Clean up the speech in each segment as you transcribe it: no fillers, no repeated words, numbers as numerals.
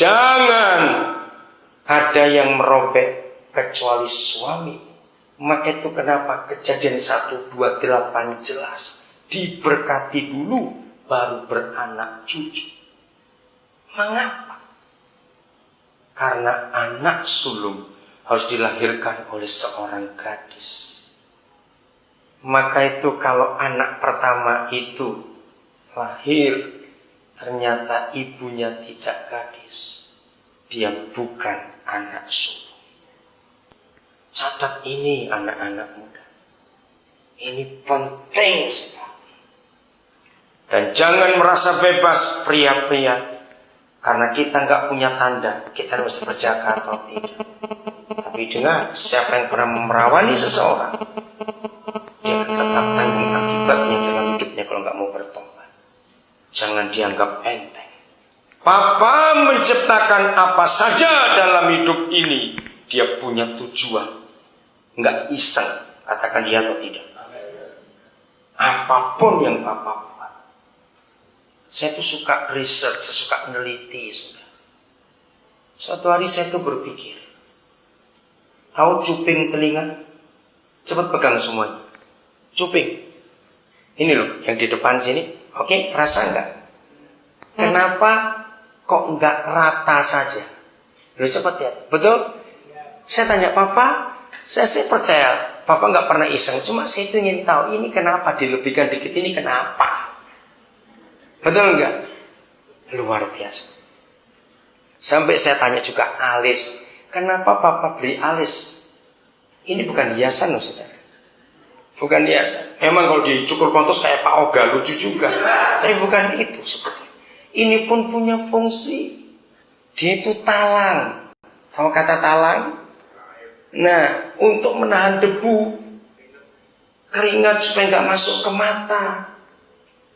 Jangan ada yang merobek kecuali suami. Maka itu kenapa Kejadian 1:28 jelas, diberkati dulu baru beranak cucu. Mengapa? Karena anak sulung harus dilahirkan oleh seorang gadis. Maka itu kalau anak pertama itu lahir, ternyata ibunya tidak gadis, dia bukan anak sulung. Catat ini anak-anak muda. Ini penting sekali. Dan jangan merasa bebas pria-pria, karena kita nggak punya tanda kita harus berjaga atau tidak. Tapi dengar, siapa yang pernah memerawani seseorang, dia akan tetap tanggung akibatnya dalam hidupnya kalau nggak mau bertobat. Jangan dianggap enteng. Papa menciptakan apa saja dalam hidup ini, dia punya tujuan. Nggak iseng, katakan dia atau tidak. Apapun yang Papa buat. Saya tuh suka riset, saya suka meneliti. Suatu hari saya tuh berpikir, tahu cuping telinga? Cepat pegang semuanya. Cuping. Ini loh, yang di depan sini. Oke, rasa enggak? Kenapa kok enggak rata saja? Loh, cepat ya. Betul? Saya tanya Papa, saya percaya Papa enggak pernah iseng. Cuma saya itu ingin tahu, ini kenapa dilebihkan dikit, ini kenapa? Betul enggak? Luar biasa. Sampai saya tanya juga alis. Kenapa Papa beli alis? Ini bukan hiasan loh, saudara. Bukan hiasan. Memang kalau dicukur kontos kayak Pak Oga lucu juga. Tapi bukan itu sebetulnya. Ini pun punya fungsi. Dia itu talang. Tahu kata talang? Nah, untuk menahan debu, keringat supaya nggak masuk ke mata.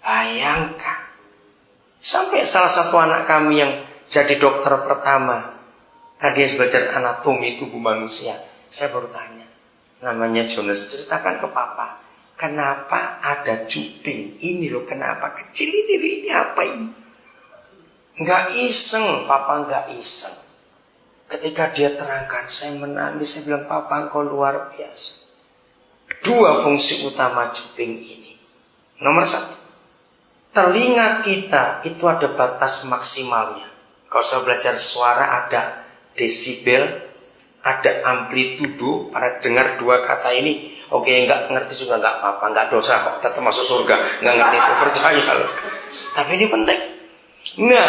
Bayangkan. Sampai salah satu anak kami yang jadi dokter pertama, dia belajar anatomi tubuh manusia. Saya baru tanya, namanya Jonas, ceritakan ke Papa, kenapa ada cuping ini loh, kenapa kecil ini apa ini? Nggak iseng, Papa nggak iseng. Ketika dia terangkan, saya menangis, saya bilang, Papa engkau luar biasa. Dua fungsi utama cuping ini. Nomor satu, telinga kita itu ada batas maksimalnya. Kalau saya belajar suara ada desibel, ada amplitudo. Para dengar dua kata ini, oke, nggak ngerti juga nggak apa-apa, nggak dosa kok, tetap masuk surga. Nggak ngerti itu, percaya loh. Tapi ini penting. Nah,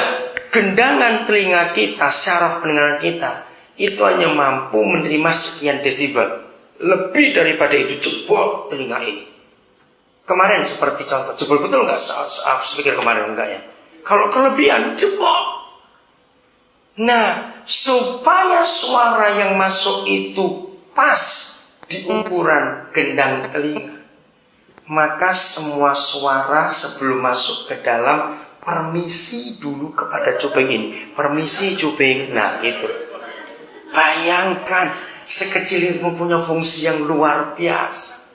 gendangan telinga kita, syaraf pendengaran kita itu hanya mampu menerima sekian desibel. Lebih daripada itu jebol telinga ini. Kemarin seperti contoh, jebol betul nggak? Speaker kemarin enggak ya? Kalau kelebihan jebol. Nah, supaya suara yang masuk itu pas di ukuran gendang telinga, maka semua suara sebelum masuk ke dalam permisi dulu kepada cuping ini. Permisi cuping. Nah itu. Bayangkan, sekecil itu mempunyai fungsi yang luar biasa.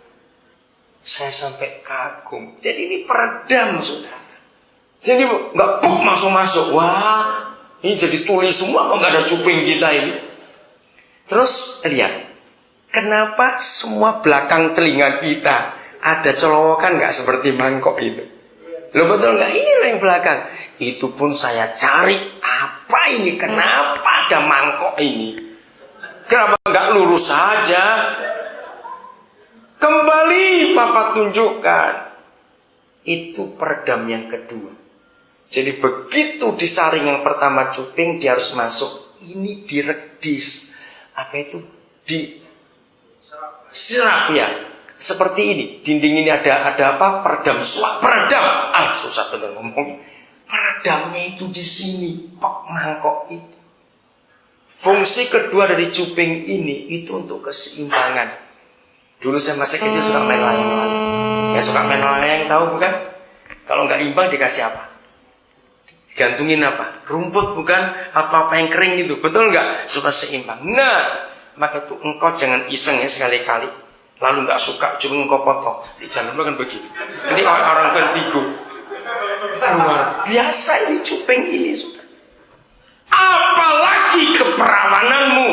Saya sampai kagum. Jadi ini peredam, saudara. Jadi nggak masuk. Wah, ini jadi tuli semua kok nggak ada cuping kita ini. Terus lihat, kenapa semua belakang telinga kita ada colowokan nggak seperti mangkok itu? Loh betul nggak? Inilah yang belakang. Itu pun saya cari apa ini? Kenapa ada mangkok ini? Kenapa nggak lurus saja? Kembali Papa tunjukkan. Itu peredam yang kedua. Jadi begitu disaring yang pertama cuping, dia harus masuk. Ini diredis. Apa itu? Diserap ya. Seperti ini. Dinding ini ada apa? Peredam. Peredam. Susah betul ngomong. Peredamnya itu di sini. Mangkok itu. Fungsi kedua dari cuping ini itu untuk keseimbangan. Dulu saya masih kecil suka main layang-layang. Ya suka main layang, tahu bukan? Kalau nggak imbang dikasih apa? Gantungin apa? Rumput bukan? Atau apa yang kering itu, betul nggak? Supaya seimbang. Nah, maka itu engkau jangan iseng ya sekali-kali. Lalu nggak suka, cuma engkau potong. Di jalan kan begini. Ini orang vertigo. Luar biasa ini cuping ini, sudah. Apa keperawananmu.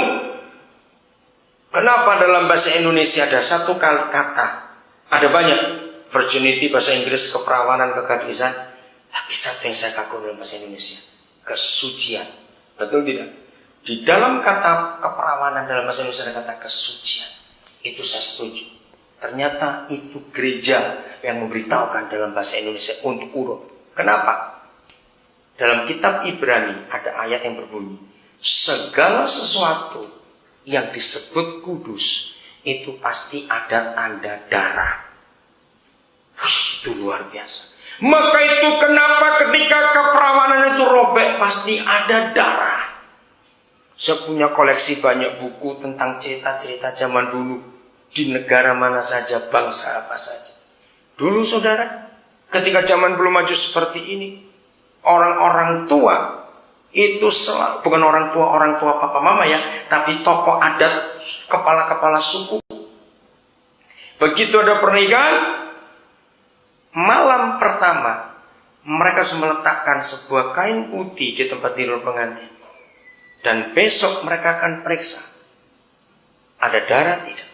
Kenapa dalam bahasa Indonesia ada satu kata? Ada banyak, virginity bahasa Inggris, keperawanan, kegadisan. Tapi satu yang saya kagum dalam bahasa Indonesia, kesucian. Betul tidak? Di dalam kata keperawanan dalam bahasa Indonesia ada kata kesucian. Itu saya setuju. Ternyata itu gereja yang memberitahukan dalam bahasa Indonesia untuk urut. Kenapa? Dalam kitab Ibrani ada ayat yang berbunyi, segala sesuatu yang disebut kudus itu pasti ada tanda darah. Itu luar biasa. Maka itu kenapa ketika keperawanan itu robek pasti ada darah. Saya punya koleksi banyak buku tentang cerita-cerita zaman dulu, di negara mana saja, bangsa apa saja. Dulu saudara, ketika zaman belum maju seperti ini, orang-orang tua itu selalu, bukan orang tua papa mama ya, tapi tokoh adat, kepala-kepala suku. Begitu ada pernikahan, malam pertama mereka harus meletakkan sebuah kain putih di tempat tidur pengantin. Dan besok mereka akan periksa, ada darah tidak?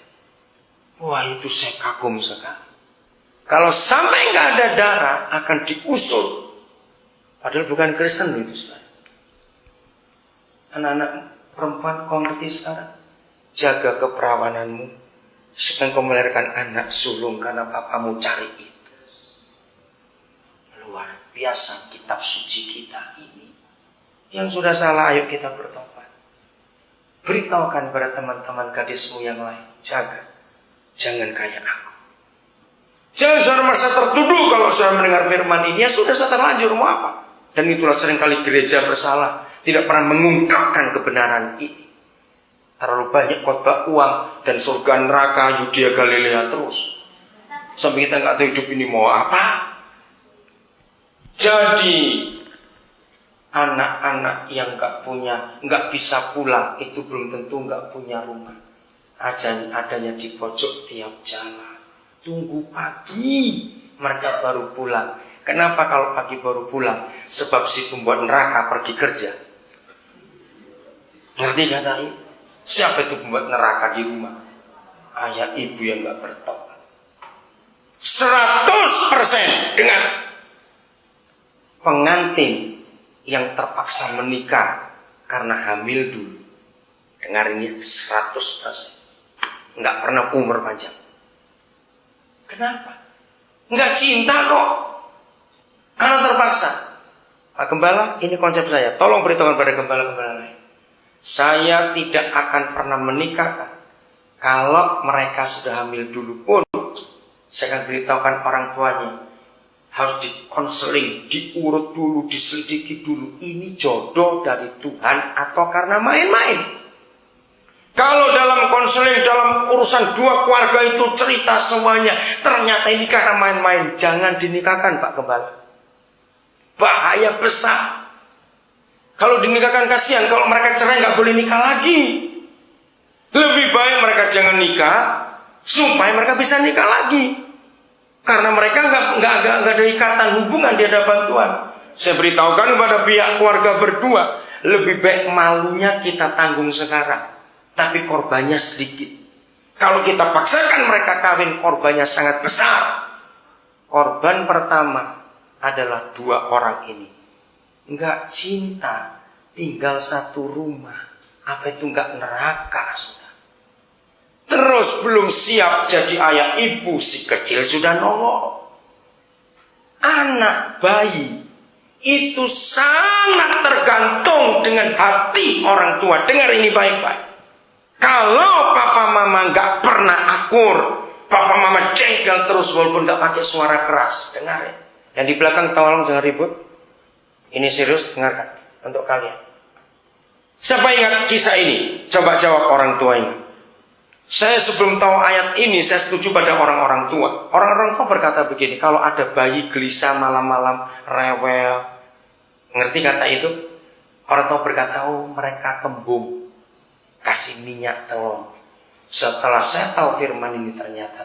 Wah, itu saya kagum sekali. Kalau sampai nggak ada darah, akan diusut. Padahal bukan Kristen itu sebenarnya. Anak-anak perempuan, kau ngerti sekarang? Jaga keperawananmu supaya kau melahirkan anak sulung karena papamu cari itu. Luar biasa kitab suci kita ini. Yang sudah salah, ayo kita bertobat. Beritahukan pada teman-teman gadismu yang lain, jaga, jangan kayak aku. Jangan sudah merasa tertuduh kalau sudah mendengar firman ini. Ya sudah, saya terlanjur, mau apa? Dan itulah seringkali gereja bersalah, tidak pernah mengungkapkan kebenaran ini. Terlalu banyak khotbah uang dan surga neraka, Yudea Galilea terus, sampai kita nggak tahu hidup ini mau apa. Jadi anak-anak yang nggak bisa pulang itu belum tentu nggak punya rumah. Adanya di pojok tiap jalan. Tunggu pagi mereka baru pulang. Kenapa kalau pagi baru pulang? Sebab si pembuat neraka pergi kerja. Ngerti kata ini? Siapa itu pembuat neraka di rumah? Ayah ibu yang gak bertobat. 100% dengan pengantin yang terpaksa menikah karena hamil dulu. Dengar ini, 100%. Nggak pernah umur panjang. Kenapa? Nggak cinta kok. Karena terpaksa. Pak Gembala, ini konsep saya. Tolong beritahukan pada gembala-gembala lain. Saya tidak akan pernah menikahkan. Kalau mereka sudah hamil dulu pun, saya akan beritahukan orang tuanya. Harus dikonseling, diurut dulu, diselidiki dulu. Ini jodoh dari Tuhan atau karena main-main. Kalau dalam konseling, dalam urusan dua keluarga itu cerita semuanya, ternyata ini karena main-main, jangan dinikahkan Pak Gembala. Bahaya besar. Kalau dinikahkan kasihan, kalau mereka cerai nggak boleh nikah lagi. Lebih baik mereka jangan nikah, supaya mereka bisa nikah lagi. Karena mereka nggak ada ikatan hubungan di hadapan Tuhan. Saya beritahukan kepada pihak keluarga berdua, lebih baik malunya kita tanggung sekarang. Tapi korbannya sedikit. Kalau kita paksakan mereka kawin, korbannya sangat besar. Korban pertama adalah dua orang ini. Enggak cinta, tinggal satu rumah. Apa itu enggak neraka, sudah. Terus belum siap jadi ayah ibu, si kecil sudah nongol. Anak bayi itu sangat tergantung dengan hati orang tua. Dengar ini baik-baik. Kalau papa mama nggak pernah akur, papa mama jengkel terus walaupun nggak pakai suara keras, dengar ya. Yang di belakang tolong jangan ribut. Ini serius, dengarkan untuk kalian. Siapa ingat kisah ini? Coba jawab orang tua ingat. Saya sebelum tahu ayat ini, saya setuju pada orang-orang tua. Orang-orang tua berkata begini, kalau ada bayi gelisah malam-malam, rewel, ngerti kata itu? Orang tua berkata, oh mereka kembung. Kasih minyak telur. Setelah saya tahu firman ini ternyata